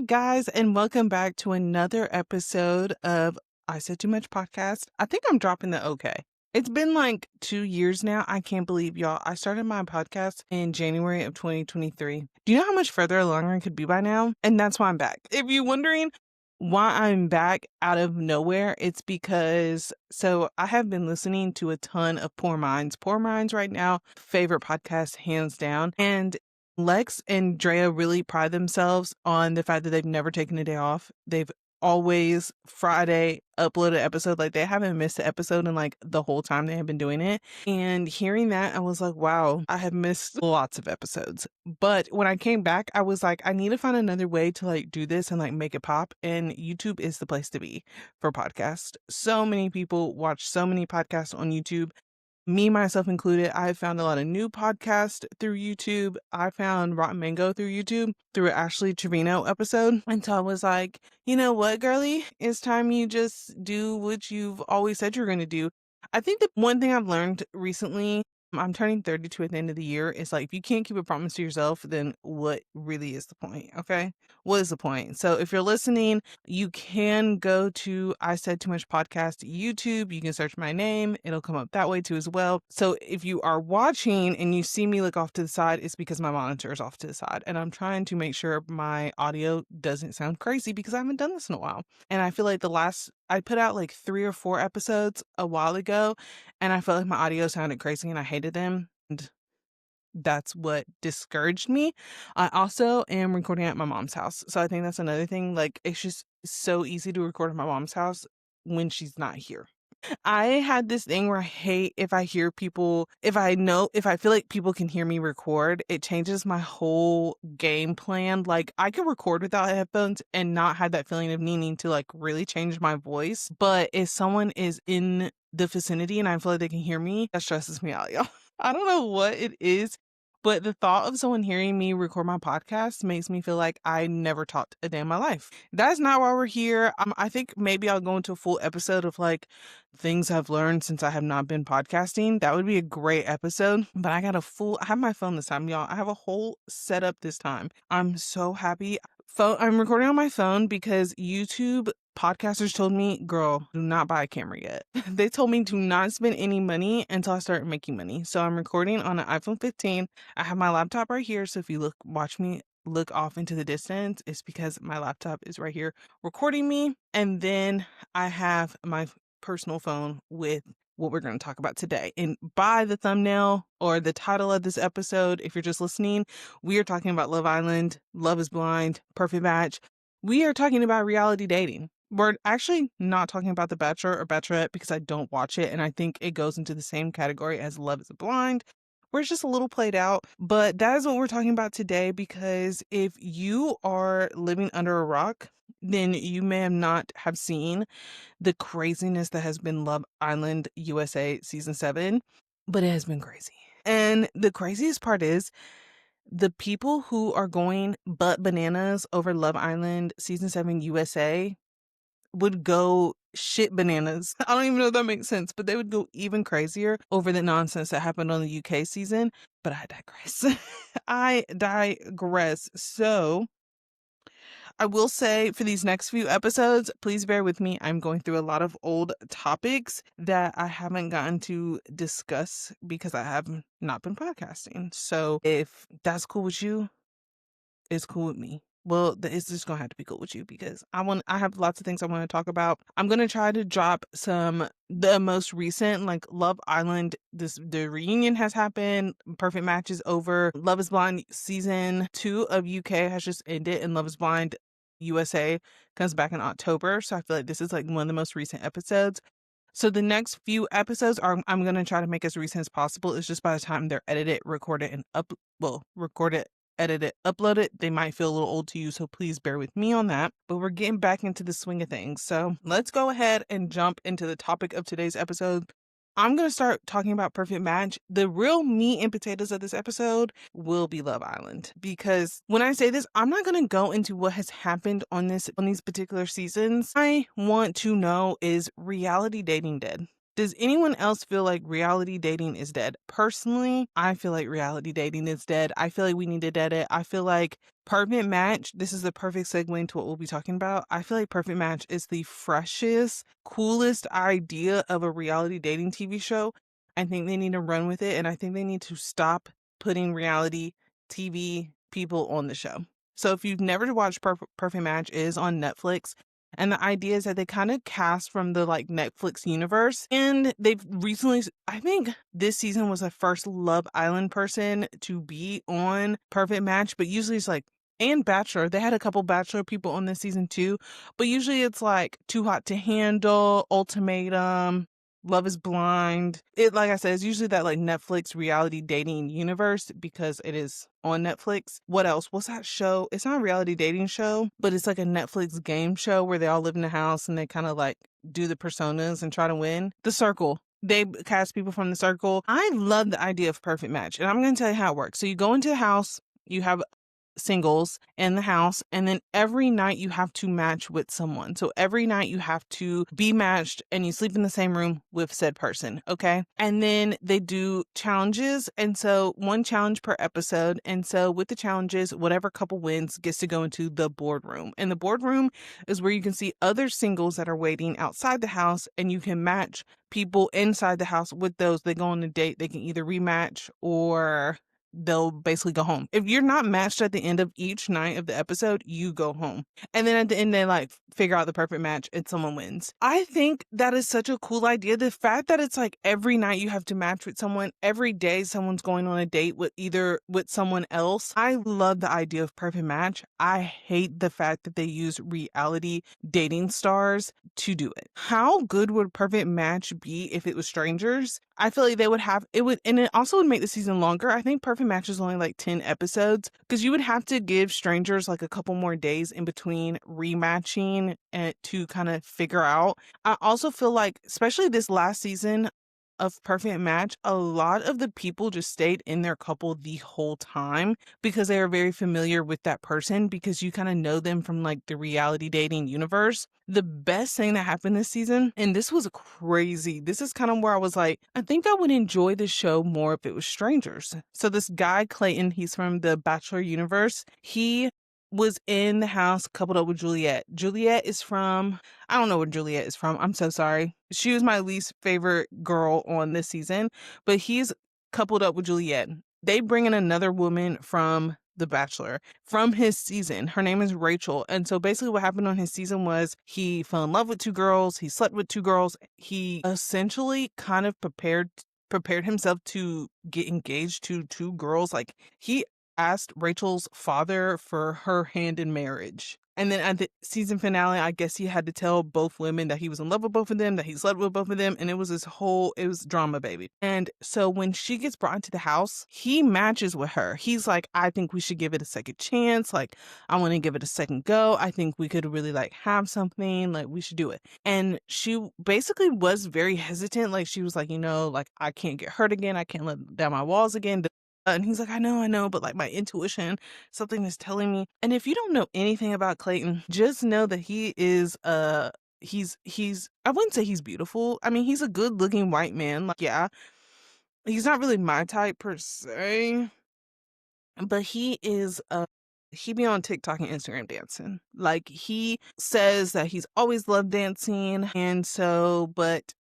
guys, and welcome back to another episode of I Said Too Much podcast. I think I'm dropping the okay. It's been like 2 years now. I can't believe y'all. I started my podcast in January of 2023. Do you know how much further along I could be by now? And that's why I'm back. If you're wondering why I'm back out of nowhere, it's because I have been listening to a ton of Poor Minds. Poor Minds right now, favorite podcast hands down. And Lex and Drea really pride themselves on the fact that they've never taken a day off. They've always Friday upload an episode. Like they haven't missed an episode in like the whole time they have been doing it. And hearing that, I was like, wow, I have missed lots of episodes. But when I came back, I was like, I need to find another way to like do this and like make it pop. And YouTube is the place to be for podcasts. So many people watch so many podcasts on YouTube. Me, myself included, I found a lot of new podcasts through YouTube. I found Rotten Mango through YouTube through an Ashley Trevino episode. And so I was like, you know what, girly? It's time you just do what you've always said you're going to do. I think the one thing I've learned recently, I'm turning 32 at the end of the year. It's like, if you can't keep a promise to yourself, then what really is the point? Okay. What is the point? So if you're listening, you can go to I Said Too Much podcast YouTube. You can search my name. It'll come up that way too as well. So if you are watching and you see me look off to the side, it's because my monitor is off to the side. And I'm trying to make sure my audio doesn't sound crazy because I haven't done this in a while. And I feel like I put out like 3 or 4 episodes a while ago, and I felt like my audio sounded crazy and I hated them. And that's what discouraged me. I also am recording at my mom's house. So I think that's another thing. Like, it's just so easy to record at my mom's house when she's not here. I had this thing where I hate if I hear people, if I feel like people can hear me record, it changes my whole game plan. Like I could record without headphones and not have that feeling of needing to like really change my voice. But if someone is in the vicinity and I feel like they can hear me, that stresses me out, y'all. I don't know what it is, but the thought of someone hearing me record my podcast makes me feel like I never talked a day in my life. That's not why we're here. I think maybe I'll go into a full episode of like things I've learned since I have not been podcasting. That would be a great episode. But I have my phone this time, y'all. I have a whole setup this time. I'm so happy. I'm recording on my phone because YouTube podcasters told me, girl, do not buy a camera yet. They told me to not spend any money until I start making money. So I'm recording on an iPhone 15. I have my laptop right here. So if you watch me look off into the distance, it's because my laptop is right here recording me. And then I have my personal phone with what we're going to talk about today. And by the thumbnail or the title of this episode, if you're just listening, we are talking about Love Island, Love is Blind, Perfect Match. We are talking about reality dating. We're actually not talking about The Bachelor or Bachelorette because I don't watch it. And I think it goes into the same category as Love is Blind, where it's just a little played out. But that is what we're talking about today, because if you are living under a rock, then you may not have seen the craziness that has been Love Island USA season 7, but it has been crazy. And the craziest part is the people who are going butt bananas over Love Island season 7 USA would go shit bananas. I don't even know if that makes sense, but they would go even crazier over the nonsense that happened on the UK season. But I digress. I digress. So I will say for these next few episodes, please bear with me. I'm going through a lot of old topics that I haven't gotten to discuss because I have not been podcasting. So if that's cool with you, it's cool with me. Well, it's just gonna have to be cool with you because I have lots of things I want to talk about. I'm gonna try to drop the most recent, like Love Island. The reunion has happened. Perfect Match is over. Love is Blind season 2 of UK has just ended, and Love is Blind USA comes back in October. So I feel like this is like one of the most recent episodes. So the next few episodes I'm gonna try to make as recent as possible. It's just by the time they're edited, recorded, and recorded, edited, uploaded, they might feel a little old to you, so please bear with me on that. But we're getting back into the swing of things. So let's go ahead and jump into the topic of today's episode. I'm going to start talking about Perfect Match. The real meat and potatoes of this episode will be Love Island. Because when I say this, I'm not going to go into what has happened on these particular seasons. I want to know, is reality dating dead? Does anyone else feel like reality dating is dead? Personally, I feel like reality dating is dead. I feel like we need to dead it. I feel like Perfect Match, this is the perfect segue into what we'll be talking about. I feel like Perfect Match is the freshest, coolest idea of a reality dating TV show. I think they need to run with it, and I think they need to stop putting reality TV people on the show. So if you've never watched Perfect Match, it is on Netflix. And the idea is that they kind of cast from the like Netflix universe. And they've recently, I think this season was the first Love Island person to be on Perfect Match, but usually it's like, and Bachelor. They had a couple Bachelor people on this season too, but usually it's like Too Hot to Handle, Ultimatum, Love is Blind. It, like I said, is usually that like Netflix reality dating universe because it is on Netflix. What else? What's that show? It's not a reality dating show, but it's like a Netflix game show where they all live in a house and they kind of like do the personas and try to win. The Circle. They cast people from The Circle. I love the idea of Perfect Match, and I'm going to tell you how it works. So you go into the house, you have singles in the house, and then every night you have to match with someone. So every night you have to be matched and you sleep in the same room with said person, okay? And then they do challenges, and so one challenge per episode. And so with the challenges, whatever couple wins gets to go into the boardroom. And the boardroom is where you can see other singles that are waiting outside the house, and you can match people inside the house with those. They go on a date, they can either rematch or they'll basically go home. If you're not matched at the end of each night of the episode, you go home. And then at the end, they like figure out the perfect match and someone wins. I think that is such a cool idea. The fact that it's like every night you have to match with someone, every day someone's going on a date with either with someone else. I love the idea of perfect match. I hate the fact that they use reality dating stars to do it. How good would perfect match be if it was strangers? I feel like they would have it would, and it also would make the season longer. I think Perfect Match is only like 10 episodes because you would have to give strangers like a couple more days in between rematching and to kind of figure out. I also feel like, especially this last season of Perfect Match, a lot of the people just stayed in their couple the whole time because they are very familiar with that person because you kind of know them from like the reality dating universe. The best thing that happened this season, and this was crazy, this is kind of where I was like, I think I would enjoy this show more if it was strangers. So this guy, Clayton, he's from the Bachelor universe. He was in the house coupled up with Juliet. Juliet is from, I don't know where Juliet is from. I'm so sorry. She was my least favorite girl on this season, but he's coupled up with Juliet. They bring in another woman from The Bachelor from his season. Her name is Rachel. And so basically what happened on his season was he fell in love with two girls. He slept with two girls. He essentially kind of prepared himself to get engaged to two girls. Like he asked Rachel's father for her hand in marriage. And then at the season finale, I guess he had to tell both women that he was in love with both of them, that he slept with both of them. And it was it was drama, baby. And so when she gets brought into the house, he matches with her. He's like, I think we should give it a second chance. Like, I want to give it a second go. I think we could really like have something. Like, we should do it. And she basically was very hesitant. Like, she was like, like, I can't get hurt again. I can't let down my walls again. And he's like, I know, but like my intuition, something is telling me. And if you don't know anything about Clayton, just know that he is, he's, I wouldn't say he's beautiful. I mean, he's a good looking white man. Like, yeah, he's not really my type per se, but he is, he be on TikTok and Instagram dancing. Like he says that he's always loved dancing. But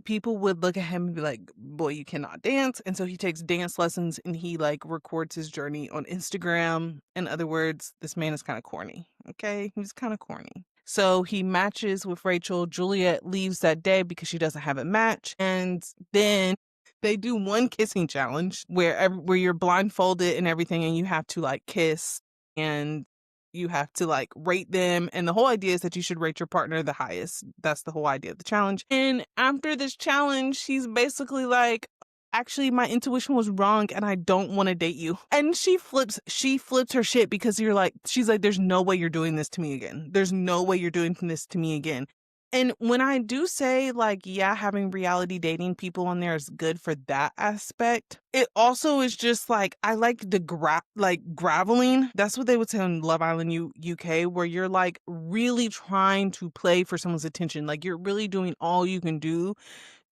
people would look at him and be like, boy, you cannot dance. And so he takes dance lessons and he like records his journey on Instagram. In other words, this man is kind of corny. Okay. He's kind of corny. So he matches with Rachel. Juliet leaves that day because she doesn't have a match. And then they do one kissing challenge where you're blindfolded and everything, and you have to like kiss and you have to like rate them. And the whole idea is that you should rate your partner the highest. That's the whole idea of the challenge. And after this challenge, she's basically like, actually, my intuition was wrong and I don't want to date you. And she flips her shit because she's like, there's no way you're doing this to me again. There's no way you're doing this to me again. And when I do say, like, yeah, having reality dating people on there is good for that aspect, it also is just like, I like the graveling. That's what they would say on Love Island UK, where you're like really trying to play for someone's attention. Like, you're really doing all you can do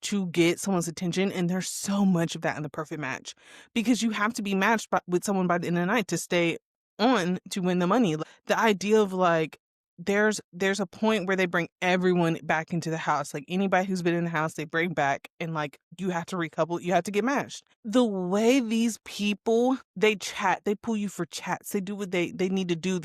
to get someone's attention. And there's so much of that in The Perfect Match because you have to be matched with someone by the end of the night to stay on to win the money. The idea of like, there's a point where they bring everyone back into the house. Like anybody who's been in the house, they bring back, and like you have to recouple, you have to get matched. The way these people, they chat, they pull you for chats, they do what they need to do.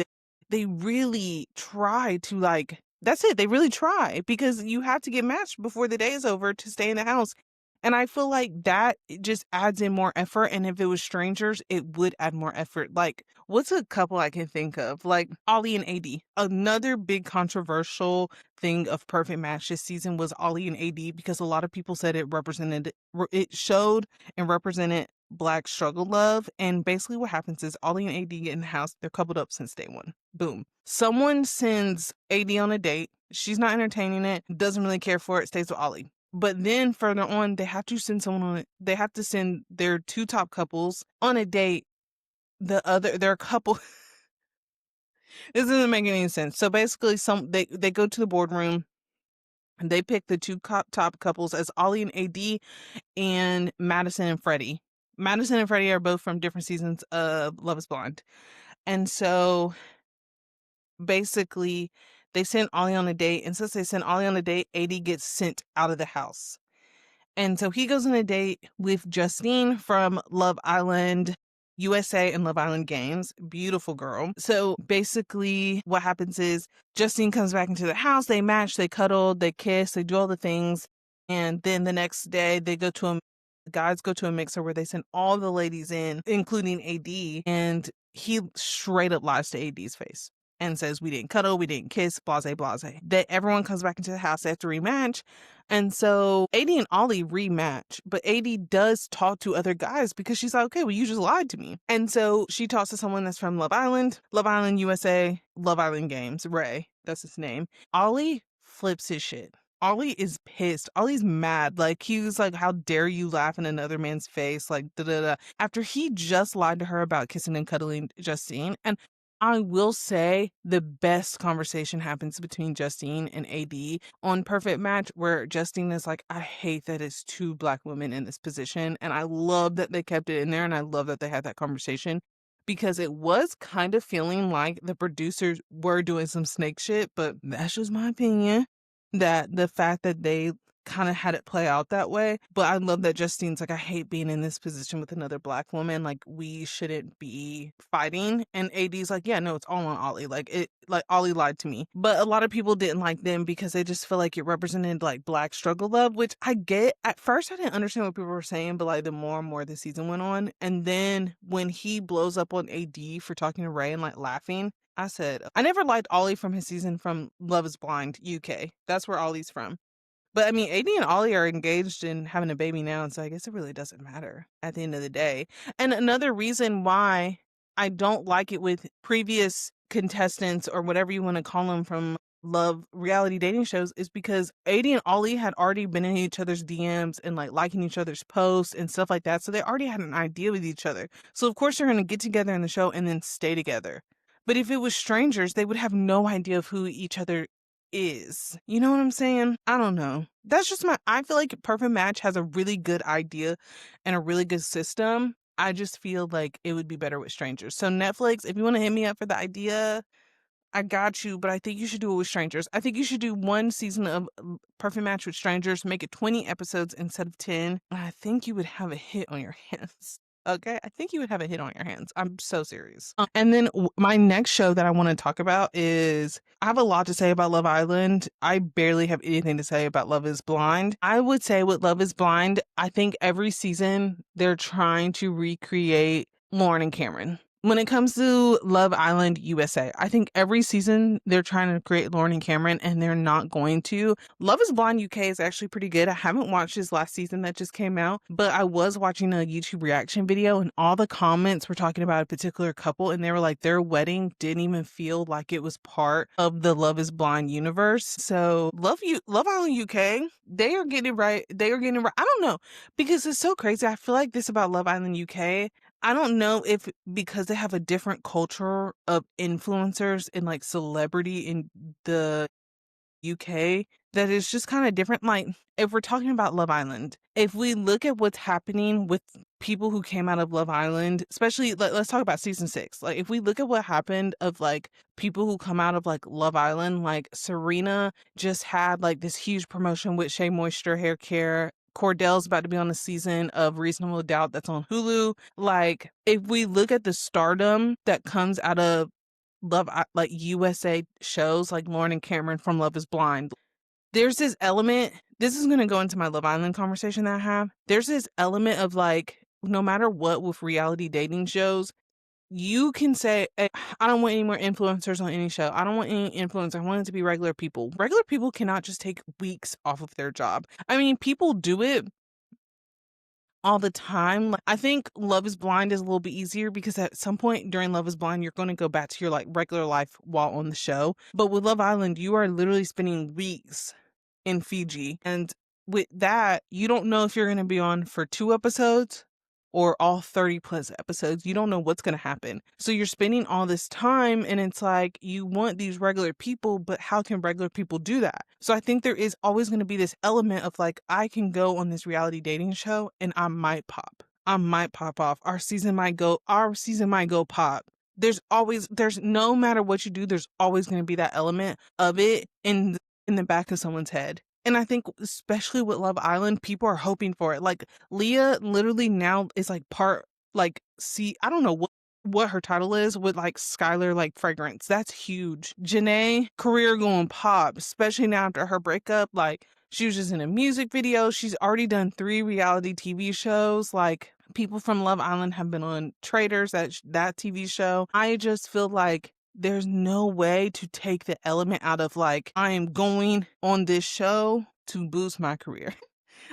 They really try to like, that's it. They really try because you have to get matched before the day is over to stay in the house. And I feel like that it just adds in more effort. And if it was strangers, it would add more effort. Like, what's a couple I can think of? Like Ollie and AD. Another big controversial thing of Perfect Match this season was Ollie and AD because a lot of people said it showed and represented Black struggle love. And basically what happens is Ollie and AD get in the house. They're coupled up since day one. Boom. Someone sends AD on a date. She's not entertaining it, doesn't really care for it, stays with Ollie. But then further on, they have to send someone on it. They have to send their two top couples on a date. Their couple. This doesn't make any sense. So basically, they go to the boardroom and they pick the two top couples as Ollie and AD and Madison and Freddie. Madison and Freddie are both from different seasons of Love is Blind. And so basically, they sent Ollie on a date. And since they sent Ollie on a date, AD gets sent out of the house. And so he goes on a date with Justine from Love Island USA and Love Island Games. Beautiful girl. So basically what happens is Justine comes back into the house. They match, they cuddle, they kiss, they do all the things. And then the next day the guys go to a mixer where they send all the ladies in, including AD. And he straight up lies to AD's face and says, we didn't cuddle, we didn't kiss, blase, blase. That everyone comes back into the house, they have to rematch. And so AD and Ollie rematch, but AD does talk to other guys because she's like, okay, well, you just lied to me. And so she talks to someone that's from Love Island USA, Love Island Games, Ray, that's his name. Ollie flips his shit. Ollie is pissed. Ollie's mad. Like, he was like, how dare you laugh in another man's face? Like, da-da-da. After he just lied to her about kissing and cuddling Justine. And I will say the best conversation happens between Justine and AD on Perfect Match, where Justine is like, I hate that it's two Black women in this position. And I love that they kept it in there. And I love that they had that conversation because it was kind of feeling like the producers were doing some snake shit. But that's just my opinion, that the fact that they kind of had it play out that way. But I love that Justine's like, I hate being in this position with another Black woman. Like, we shouldn't be fighting. And AD's like, yeah, no, it's all on Ollie. Like Ollie lied to me. But a lot of people didn't like them because they just feel like it represented like Black struggle love, which I get. At first I didn't understand what people were saying, but like the more and more the season went on, and then when he blows up on AD for talking to Ray and like laughing, I said, I never liked Ollie from his season from Love is Blind UK. That's where Ollie's from. But I mean, AD and Ollie are engaged and having a baby now, and so I guess it really doesn't matter at the end of the day. And another reason why I don't like it with previous contestants or whatever you want to call them from love reality dating shows is because AD and Ollie had already been in each other's DMs and like liking each other's posts and stuff like that. So they already had an idea with each other. So of course they're going to get together in the show and then stay together. But if it was strangers, they would have no idea of who each other is. You know what I'm saying? I don't know. That's just I feel like Perfect Match has a really good idea and a really good system. I just feel like it would be better with strangers. So Netflix, if you want to hit me up for the idea, I got you, but I think you should do it with strangers. I think you should do one season of Perfect Match with strangers, make it 20 episodes instead of 10. I think you would have a hit on your hands. Okay, I think you would have a hit on your hands. I'm so serious. And then my next show that I want to talk about is, I have a lot to say about Love Island. I barely have anything to say about Love is Blind. I would say with Love is Blind, I think every season they're trying to recreate Lauren and Cameron. When it comes to Love Island USA, I think every season they're trying to create Lauren and Cameron and they're not going to. Love is Blind UK is actually pretty good. I haven't watched this last season that just came out, but I was watching a YouTube reaction video and all the comments were talking about a particular couple and they were like their wedding didn't even feel like it was part of the Love is Blind universe. So Love Island UK, they are getting it right. They are getting it right. I don't know because it's so crazy. I feel like this about Love Island UK. I don't know if because they have a different culture of influencers and like celebrity in the UK that is just kind of different. Like, if we're talking about Love Island, if we look at what's happening with people who came out of Love Island, especially let's talk about season 6. Like, if we look at what happened of like people who come out of like Love Island, like Serena just had like this huge promotion with Shea Moisture Hair Care. Cordell's about to be on a season of Reasonable Doubt that's on Hulu. Like, if we look at the stardom that comes out of like USA shows like Lauren and Cameron from Love is Blind, there's this element. This is going to go into my Love Island conversation that I have. There's this element of like, no matter what with reality dating shows, you can say, I don't want any more influencers on any show. I don't want any influencers. I want it to be regular people. Regular people cannot just take weeks off of their job. I mean, people do it all the time. Like, I think Love is Blind is a little bit easier because at some point during Love is Blind, you're going to go back to your like regular life while on the show. But with Love Island, you are literally spending weeks in Fiji. And with that, you don't know if you're going to be on for 2 episodes or all 30 plus episodes. You don't know what's going to happen. So you're spending all this time and it's like you want these regular people, but how can regular people do that? So I think there is always going to be this element of like, I can go on this reality dating show and I might pop. I might pop off. Our season might go pop. There's no matter what you do, there's always going to be that element of it in the back of someone's head. And I think especially with Love Island, people are hoping for it. Like Leah literally now is like part like see I don't know what her title is with like Skylar like fragrance. That's huge. Janae career going pop, especially now after her breakup. Like she was just in a music video. She's already done 3 reality TV shows. Like people from Love Island have been on Traders, that TV show. I just feel like there's no way to take the element out of like, I am going on this show to boost my career.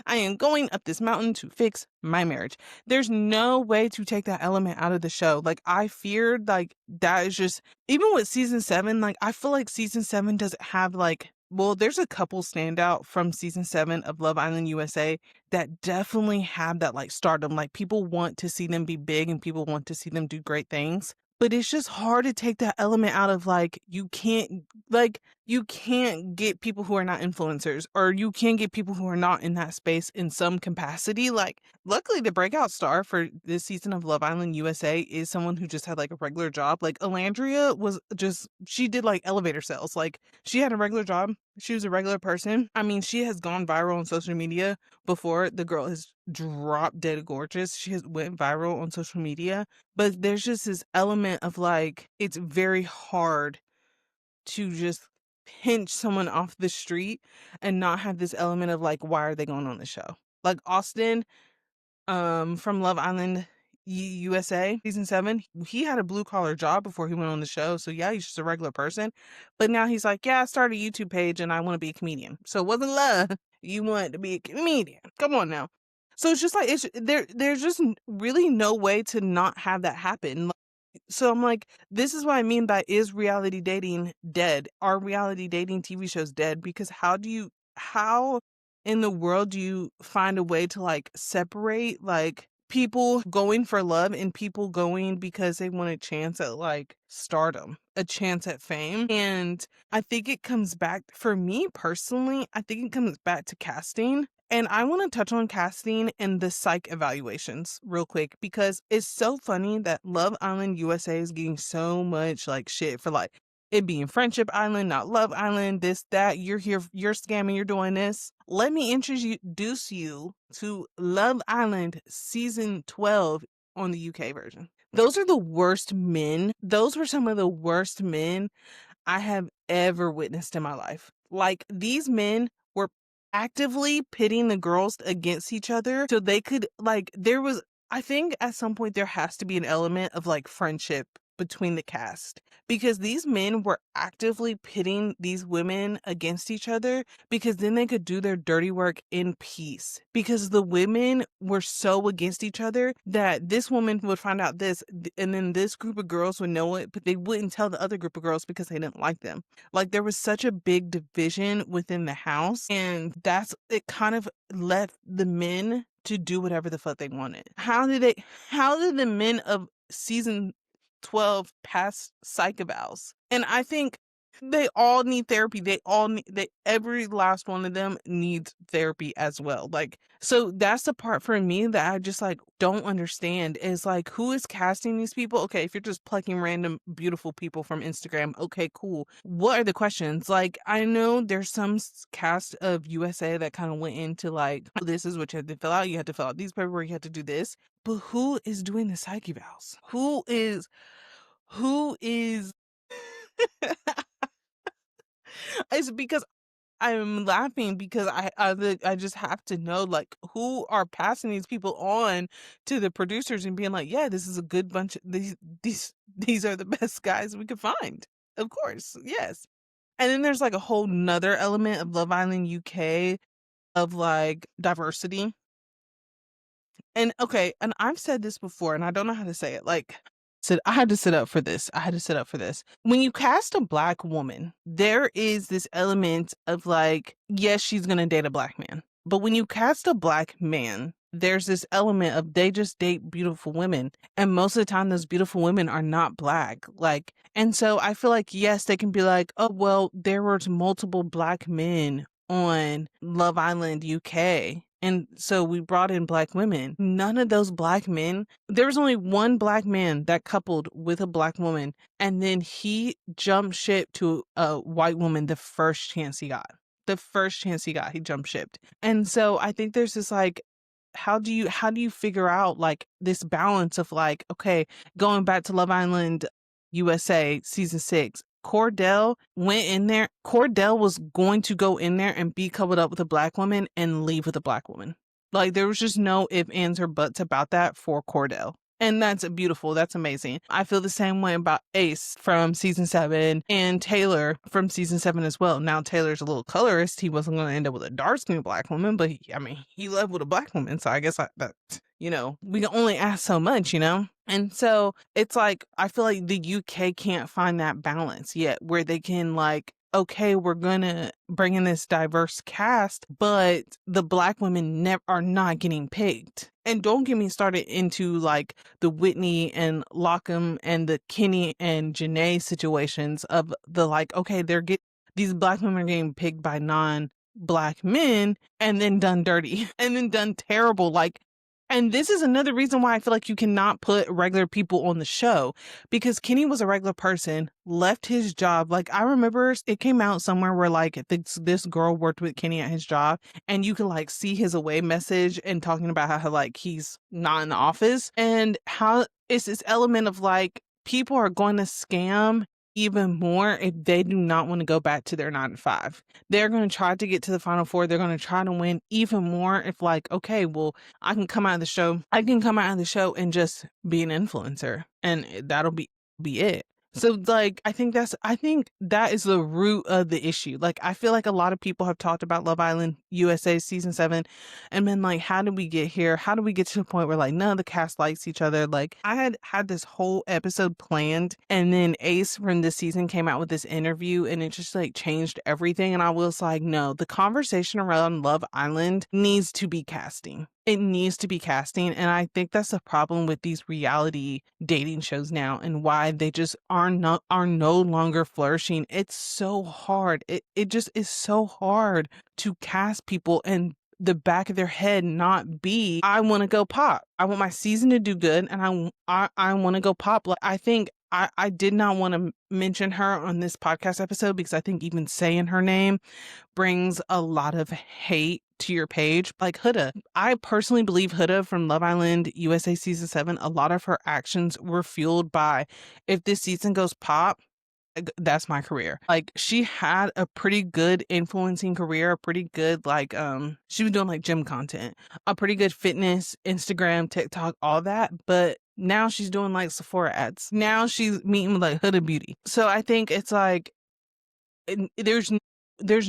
I am going up this mountain to fix my marriage. There's no way to take that element out of the show. Like, I feared like that is just, even with season 7, like I feel like season 7 doesn't have like, well, there's a couple standout from season 7 of Love Island USA that definitely have that like stardom. Like people want to see them be big and people want to see them do great things. But it's just hard to take that element out of like, you can't get people who are not influencers, or you can get people who are not in that space in some capacity. Like, luckily, the breakout star for this season of Love Island USA is someone who just had like a regular job. Like, Alandria she did like elevator sales. Like, she had a regular job. She was a regular person. I mean, she has gone viral on social media before. The girl has dropped dead gorgeous. She has went viral on social media. But there's just this element of like, it's very hard to just pinch someone off the street and not have this element of like, why are they going on the show? Like Austin, from Love Island USA season 7, he had a blue collar job before he went on the show. So yeah, he's just a regular person. But now he's like, yeah, I started a YouTube page and I want to be a comedian. So it wasn't love. You wanted to be a comedian. Come on now. So it's just like there's just really no way to not have that happen. So I'm like, this is what I mean by, is reality dating dead? Are reality dating TV shows dead? Because how in the world do you find a way to like separate like people going for love and people going because they want a chance at like stardom, a chance at fame? And I think it comes back, for me personally, I think it comes back to casting. And I want to touch on casting and the psych evaluations real quick, because it's so funny that Love Island USA is getting so much like shit for like it being Friendship Island, not Love Island, this, that. You're here, you're scamming, you're doing this. Let me introduce you to Love Island season 12 on the UK version. Those are the worst men. Those were some of the worst men I have ever witnessed in my life. Like, these men were actively pitting the girls against each other so they could, like, there was I think at some point there has to be an element of like friendship between the cast because these men were actively pitting these women against each other because then they could do their dirty work in peace because the women were so against each other that this woman would find out this and then this group of girls would know it, but they wouldn't tell the other group of girls because they didn't like them. Like there was such a big division within the house, and that's it kind of left the men to do whatever the fuck they wanted. How did the men of season 12 pass psych evals? And I think they all need therapy. Every last one of them needs therapy as well. Like, so that's the part for me that I just like don't understand is like, who is casting these people? Okay, if you're just plucking random beautiful people from Instagram, okay, cool. What are the questions? Like, I know there's some cast of USA that kind of went into like, oh, this is what you have to fill out. You have to fill out these paperwork. You have to do this. But who is doing the psych evals? Who is it's because I'm laughing because I just have to know like who are passing these people on to the producers and being like, yeah, this is a good bunch of these are the best guys we could find. Of course, yes. And then there's like a whole nother element of Love Island UK of like diversity. And okay, and I've said this before and I don't know how to say it. Like said I had to sit up for this. I had to sit up for this. When you cast a black woman, there is this element of like, yes, she's gonna date a black man. But when you cast a black man, there's this element of they just date beautiful women. And most of the time those beautiful women are not black. Like, and so I feel like yes, they can be like, oh well, there were multiple black men on Love Island UK. And so we brought in black women. None of those black men, there was only one black man that coupled with a black woman, and then he jumped ship to a white woman the first chance he got. The first chance he got, he jumped shipped. And so I think there's this like, how do you figure out like this balance of like, okay, going back to Love Island USA season 6, Cordell went in there. Cordell was going to go in there and be coupled up with a black woman and leave with a black woman. Like there was just no ifs, ands, or buts about that for Cordell. And that's beautiful. That's amazing. I feel the same way about Ace from season 7 and Taylor from season 7 as well. Now, Taylor's a little colorist. He wasn't going to end up with a dark skinned black woman, but he left with a black woman. So I guess that, we can only ask so much, And so it's like, I feel like the UK can't find that balance yet where they can like, okay, we're going to bring in this diverse cast, but the black women are not getting picked. And don't get me started into like the Whitney and Lockham and the Kenny and Janae situations of the like, okay, these black women are getting picked by non-black men and then done dirty and then done terrible. Like, and this is another reason why I feel like you cannot put regular people on the show because Kenny was a regular person, left his job. Like I remember it came out somewhere where like this girl worked with Kenny at his job and you could like see his away message and talking about how like he's not in the office and how it's this element of like people are going to scam even more if they do not want to go back to their 9 to 5. They're going to try to get to the Final Four. They're going to try to win even more if like, okay, well, I can come out of the show. I can come out of the show and just be an influencer and that'll be it. So like I think that is the root of the issue. Like I feel like a lot of people have talked about Love Island USA season 7 and been like, how did we get here? How do we get to the point where like none of the cast likes each other? Like I had this whole episode planned and then Ace from this season came out with this interview and it just like changed everything. And I was like, no, the conversation around Love Island needs to be casting. It needs to be casting. And I think that's the problem with these reality dating shows now and why they just are no longer flourishing. It's so hard. It just is so hard to cast people and the back of their head not be, I want to go pop. I want my season to do good and I want to go pop. Like I think I did not want to mention her on this podcast episode because I think even saying her name brings a lot of hate to your page. Like Huda. I personally believe Huda from Love Island USA season 7, a lot of her actions were fueled by if this season goes pop, that's my career. Like, she had a pretty good influencing career, a pretty good, like, she was doing like gym content, a pretty good fitness, Instagram, TikTok, all that. But now she's doing like Sephora ads. Now she's meeting with like Huda Beauty. So I think it's like, there's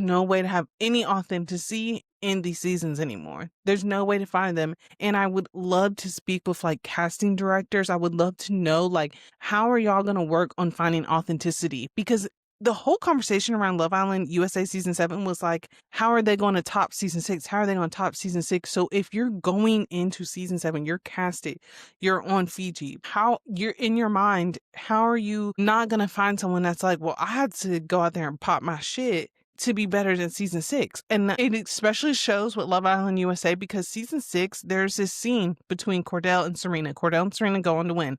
no way to have any authenticity in these seasons anymore. There's no way to find them. And I would love to speak with like casting directors. I would love to know, like, how are y'all going to work on finding authenticity? Because the whole conversation around Love Island USA season 7 was like, how are they going to top season 6? How are they going to top season 6? So if you're going into season 7, you're casted, you're on Fiji, how you're in your mind, how are you not going to find someone that's like, well, I had to go out there and pop my shit to be better than season 6? And it especially shows with Love Island USA, because season 6, there's this scene between Cordell and Serena. Cordell and Serena go on to win.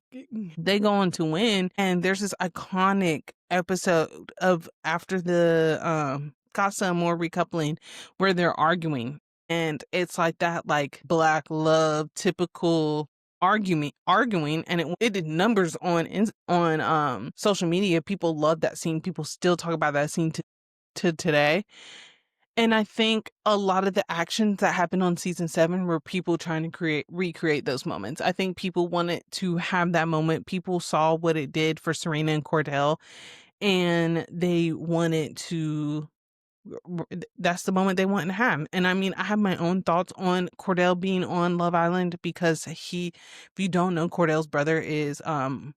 They go on to win, and there's this iconic episode of after the Casa Amor recoupling where they're arguing. And it's like that, like, black love typical arguing, and it did numbers on social media. People love that scene. People still talk about that scene to today. And I think a lot of the actions that happened on season 7 were people trying to recreate those moments. I think people wanted to have that moment. People saw what it did for Serena and Cordell, and they wanted to, that's the moment they want to have. And I mean, I have my own thoughts on Cordell being on Love Island, because if you don't know, Cordell's brother is Odell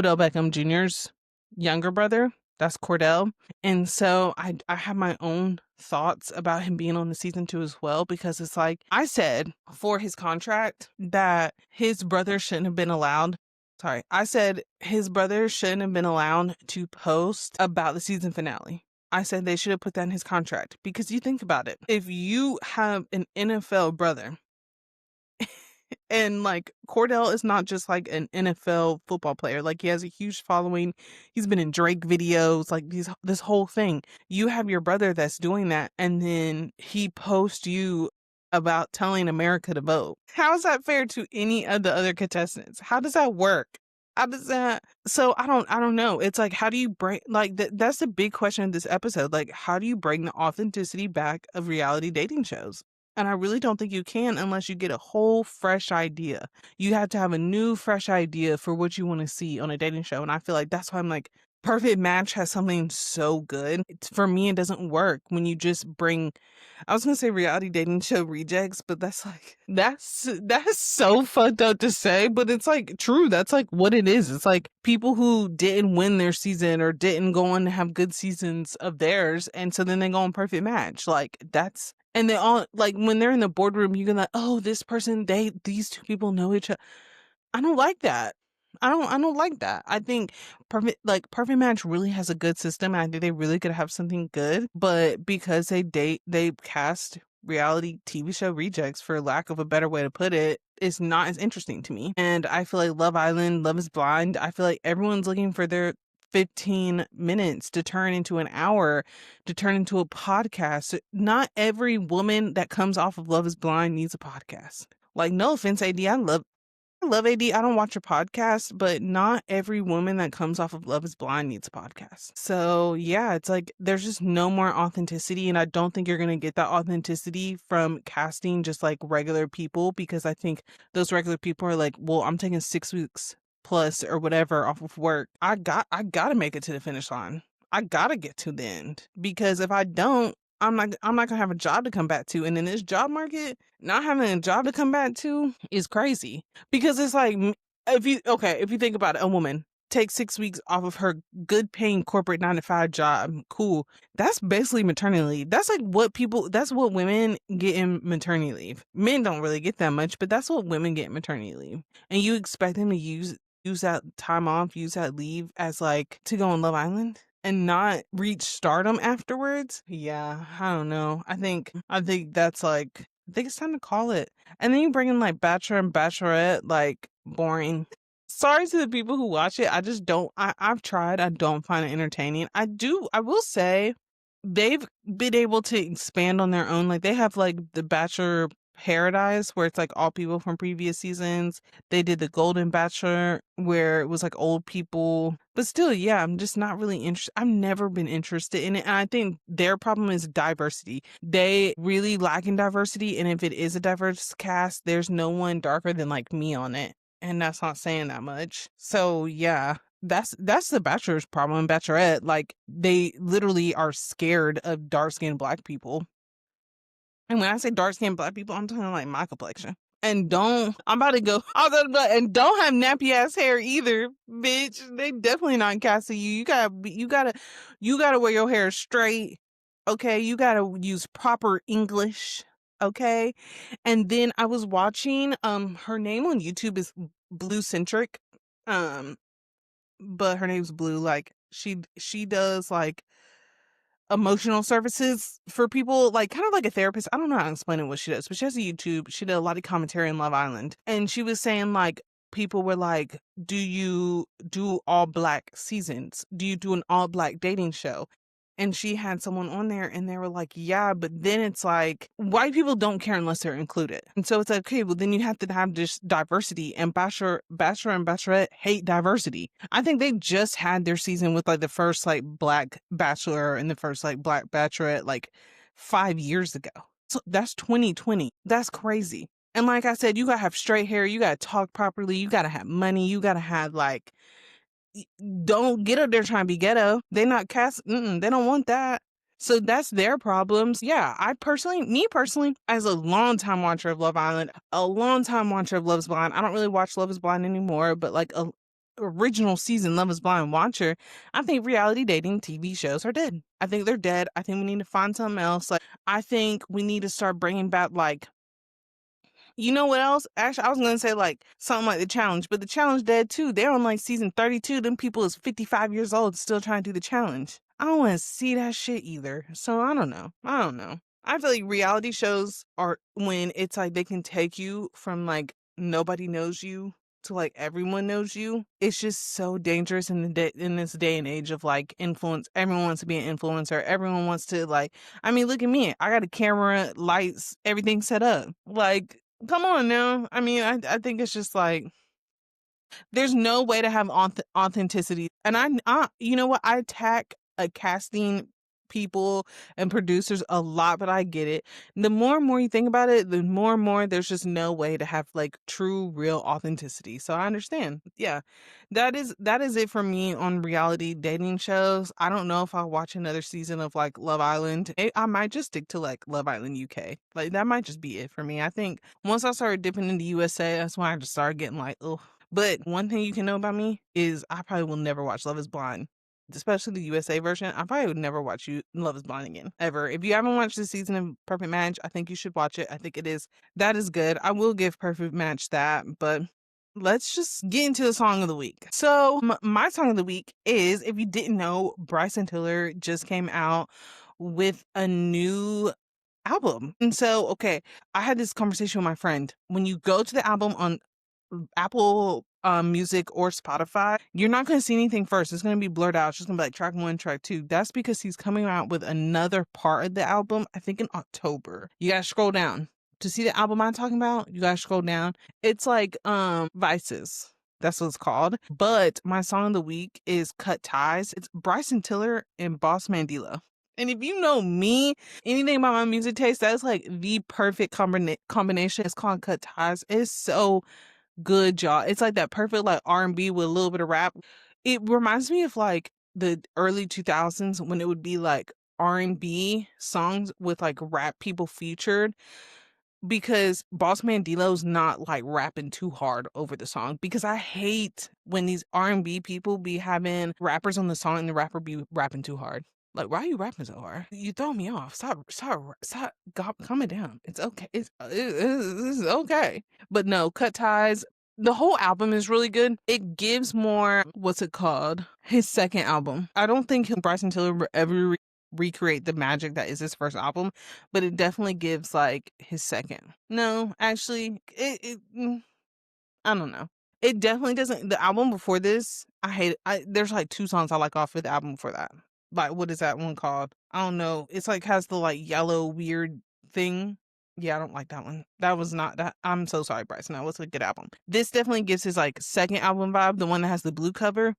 Beckham Jr.'s younger brother. That's Cordell. And so I have my own thoughts about him being on the season 2 as well, because it's like, I said for his contract that his brother shouldn't have been allowed. Sorry, I said his brother shouldn't have been allowed to post about the season finale. I said they should have put that in his contract, because you think about it. If you have an NFL brother, and like, Cordell is not just like an NFL football player. Like, he has a huge following. He's been in Drake videos, like this whole thing. You have your brother that's doing that, and then he posts you about telling America to vote. How is that fair to any of the other contestants? How does that work? How does that? So I don't know. It's like, how do you bring, like, that's the big question of this episode. Like, how do you bring the authenticity back of reality dating shows? And I really don't think you can unless you get a whole fresh idea. You have to have a new, fresh idea for what you want to see on a dating show. And I feel like that's why I'm like, Perfect Match has something so good. For me, it doesn't work when you just bring, I was going to say reality dating show rejects, but that's like, that's so fucked up to say, but it's like true. That's like what it is. It's like people who didn't win their season or didn't go on to have good seasons of theirs. And so then they go on Perfect Match. Like, that's, and they all, like, when they're in the boardroom, you can like, oh, this person, these two people know each other. I don't like that. I don't like that. I think Perfect Match really has a good system. And I think they really could have something good, but because they cast reality TV show rejects, for lack of a better way to put it, it's not as interesting to me. And I feel like Love Island, Love is Blind, I feel like everyone's looking for their 15 minutes to turn into an hour, to turn into a podcast. Not every woman that comes off of Love is Blind needs a podcast. Like, no offense, AD, I love AD. I don't watch your podcast, but not every woman that comes off of Love is Blind needs a podcast. So yeah, it's like there's just no more authenticity, and I don't think you're gonna get that authenticity from casting just like regular people, because I think those regular people are like, well, I'm taking 6 weeks plus or whatever off of work. I gotta make it to the finish line. I gotta get to the end, because if I don't, I'm not gonna have a job to come back to. And in this job market, not having a job to come back to is crazy, because it's like, if you think about it, a woman takes 6 weeks off of her good paying corporate 9-to-5 job. Cool. That's basically maternity leave. That's like that's what women get in maternity leave. Men don't really get that much, but that's what women get in maternity leave. And you expect them to use that time off, use that leave as like to go on Love Island and not reach stardom afterwards? Yeah, I don't know. I think that's like, I think it's time to call it. And then you bring in like Bachelor and Bachelorette, like, boring. Sorry to the people who watch it. I just don't, I've tried. I don't find it entertaining. I will say they've been able to expand on their own. Like, they have like the Bachelor Paradise, where it's like all people from previous seasons. They did the Golden Bachelor, where it was like old people. But still, yeah, I'm just not really interested. I've never been interested in it. And I think their problem is diversity. They really lack in diversity. And if it is a diverse cast, there's no one darker than like me on it. And that's not saying that much. So yeah, that's the Bachelor's problem. Bachelorette, like they literally are scared of dark skinned Black people. And when I say dark skinned Black people, I'm talking like my complexion. And I'm about to go, and don't have nappy ass hair either, bitch. They definitely not casting you. You gotta wear your hair straight. Okay. You gotta use proper English. Okay. And then I was watching, her name on YouTube is Blue Centric. Um, but her name's Blue. Like she does like emotional services for people, like kind of like a therapist. I don't know how to explain it what she does, but she has a YouTube. She did a lot of commentary on Love Island. And she was saying like people were like, do you do all Black seasons? Do you do an all Black dating show? And she had someone on there and they were like, yeah, but then it's like white people don't care unless they're included. And so it's like, okay, well then you have to have just diversity, and Bachelor and Bachelorette hate diversity. I think they just had their season with like the first like Black Bachelor and the first like Black Bachelorette like 5 years ago. So that's 2020. That's crazy. And like I said, you gotta have straight hair, you gotta talk properly, you gotta have money, you gotta have like don't get up there trying to be ghetto. They not cast. They don't want that. So that's their problems. Yeah, me personally, as a long time watcher of Love Island, a long time watcher of Love is Blind. I don't really watch Love is Blind anymore, but like a original season Love is Blind watcher, I think reality dating TV shows are dead. I think they're dead. I think we need to find something else. Like I think we need to start bringing back like, you know what else? Actually, I was gonna say like something like The Challenge, but The Challenge dead too. They're on like season 32. Them people is 55 years old still trying to do The Challenge. I don't want to see that shit either. So I don't know. I feel like reality shows are when it's like they can take you from like nobody knows you to like everyone knows you. It's just so dangerous in this day and age of like influence. Everyone wants to be an influencer. Everyone wants to like. I mean, look at me. I got a camera, lights, everything set up. Like, come on now. I mean, I think it's just like there's no way to have authenticity. And you know what? I attack casting people and producers a lot, but I get it. The more and more you think about it, the more and more there's just no way to have like true, real authenticity. So I understand. Yeah, that is it for me on reality dating shows. I don't know if I'll watch another season of like Love Island. I might just stick to like Love Island UK. Like that might just be it for me. I think once I started dipping into USA, that's when I just started getting like, oh. But one thing you can know about me is I probably will never watch Love is Blind, especially the USA version. I probably would never watch Love is Blind again, ever. If you haven't watched the season of Perfect Match, I think you should watch it. I think that is good. I will give Perfect Match that, but let's just get into the song of the week. So my song of the week is, if you didn't know, Bryson Tiller just came out with a new album. And so, okay, I had this conversation with my friend. When you go to the album on Apple Music or Spotify, you're not going to see anything first. It's going to be blurred out. It's just going to be like track 1, track 2. That's because he's coming out with another part of the album, I think in October. You got to scroll down. To see the album I'm talking about, you got to scroll down. It's like Vices. That's what it's called. But my song of the week is Cut Ties. It's Bryson Tiller and Boss Mandela. And if you know me, anything about my music taste, that's like the perfect combination. It's called Cut Ties. It's so good, y'all. It's like that perfect like R&B with a little bit of rap. It reminds me of like the early 2000s when it would be like R&B songs with like rap people featured, because Boss Mandilo's not like rapping too hard over the song, because I hate when these R&B people be having rappers on the song and the rapper be rapping too hard. Like, why are you rapping so hard? You throw me off. Stop. Calm it down. It's okay. It's okay. But no, Cut Ties. The whole album is really good. It gives more, what's it called? His second album. I don't think Bryson Tiller will ever recreate the magic that is his first album, but it definitely gives like his second. No, actually, I don't know. It definitely doesn't. The album before this, I hate it. There's like 2 songs I like off of the album before that. Like, what is that one called? I don't know. It's like has the like yellow weird thing. Yeah, I don't like that one. That was not that. I'm so sorry, Bryson. That was a good album. This definitely gives his like second album vibe, the one that has the blue cover.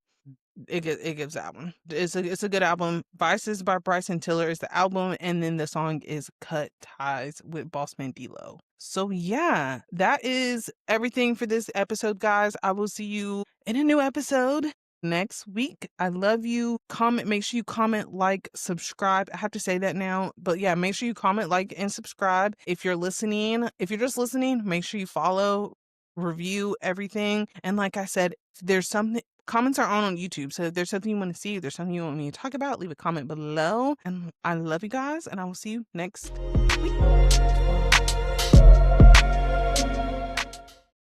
It gives that one. It's a good album. Vices by Bryson Tiller is the album, and then the song is Cut Ties with Bossman D-Lo. So yeah, that is everything for this episode, guys. I will see you in a new episode next week. I love you. Comment, make sure you comment, like, subscribe. I have to say that now, but yeah, make sure you comment, like, and subscribe. If you're listening, if you're just listening, make sure you follow, review everything. And like I said, if there's something, comments are on YouTube. So if there's something you want to see, if there's something you want me to talk about, leave a comment below. And I love you guys, and I will see you next week.